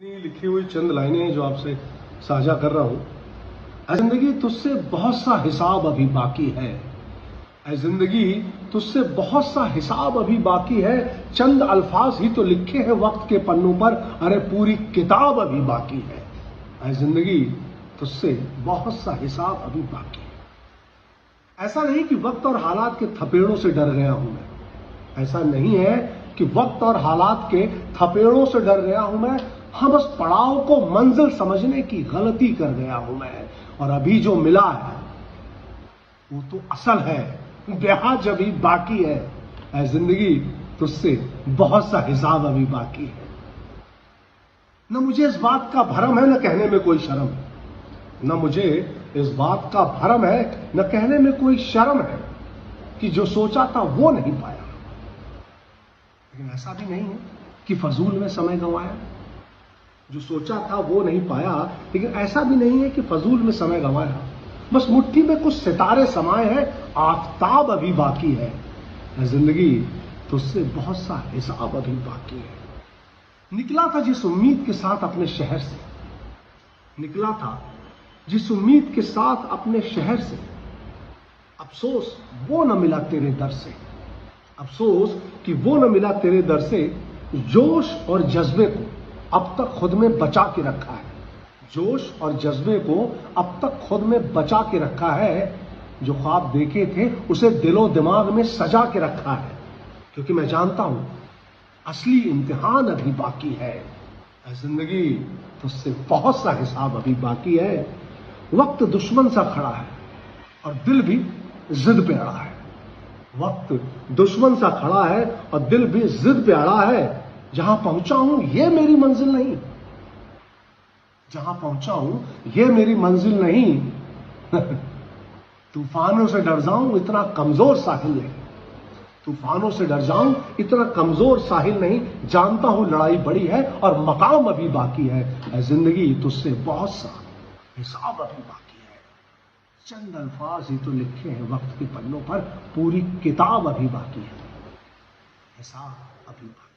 लिखी हुई चंद लाइनें जो आपसे साझा कर रहा हूं। जिंदगी तुझसे बहुत सा हिसाब अभी बाकी है। जिंदगी तुझसे बहुत सा हिसाब अभी बाकी है। चंद अल्फाज ही तो लिखे हैं वक्त के पन्नों पर, अरे पूरी किताब अभी बाकी है। जिंदगी तुझसे बहुत सा हिसाब अभी बाकी है। ऐसा नहीं कि वक्त और हालात के थपेड़ों से डर गया हूं मैं। ऐसा नहीं है कि वक्त और हालात के थपेड़ों से डर गया हूं मैं। हाँ, बस पड़ाव को मंजिल समझने की गलती कर गया हूं मैं। और अभी जो मिला है वो तो असल है, ब्याज अभी बाकी है। जिंदगी तुझसे बहुत सा हिसाब अभी बाकी है। न मुझे इस बात का भरम है, न कहने में कोई शर्म है। न मुझे इस बात का भरम है, न कहने में कोई शर्म है कि जो सोचा था वो नहीं पाया। लेकिन ऐसा भी नहीं है कि फजूल में समय गंवाया। जो सोचा था वो नहीं पाया, लेकिन ऐसा भी नहीं है कि फजूल में समय गंवाया। बस मुट्ठी में कुछ सितारे समाये हैं, आफताब अभी बाकी है। जिंदगी तुझसे बहुत सा हिसाब अभी बाकी है। निकला था जिस उम्मीद के साथ अपने शहर से, निकला था जिस उम्मीद के साथ अपने शहर से, अफसोस वो न मिला तेरे दर से। अफसोस कि वो न मिला तेरे दर से। जोश और जज्बे को अब तक खुद में बचा के रखा है। जोश और जज्बे को अब तक खुद में बचा के रखा है। जो ख्वाब देखे थे उसे दिलो दिमाग में सजा के रखा है। क्योंकि मैं जानता हूं असली इम्तिहान अभी बाकी है। जिंदगी तुझसे बहुत सा हिसाब अभी बाकी है। वक्त दुश्मन सा खड़ा है और दिल भी जिद पे अड़ा है। वक्त दुश्मन सा खड़ा है और दिल भी जिद पे अड़ा है। जहां पहुंचा हूं ये मेरी मंजिल नहीं, जहां पहुंचा हूं ये मेरी मंजिल नहीं। तूफानों से डर जाऊं इतना कमजोर साहिल नहीं। तूफानों से डर जाऊं इतना कमजोर साहिल नहीं। जानता हूं लड़ाई बड़ी है और मकाम अभी बाकी है। जिंदगी तुझसे बहुत सा हिसाब अभी बाकी है। चंद अल्फाज ही तो लिखे हैं वक्त के पन्नों पर, पूरी किताब अभी बाकी है। हिसाब अभी बाकी।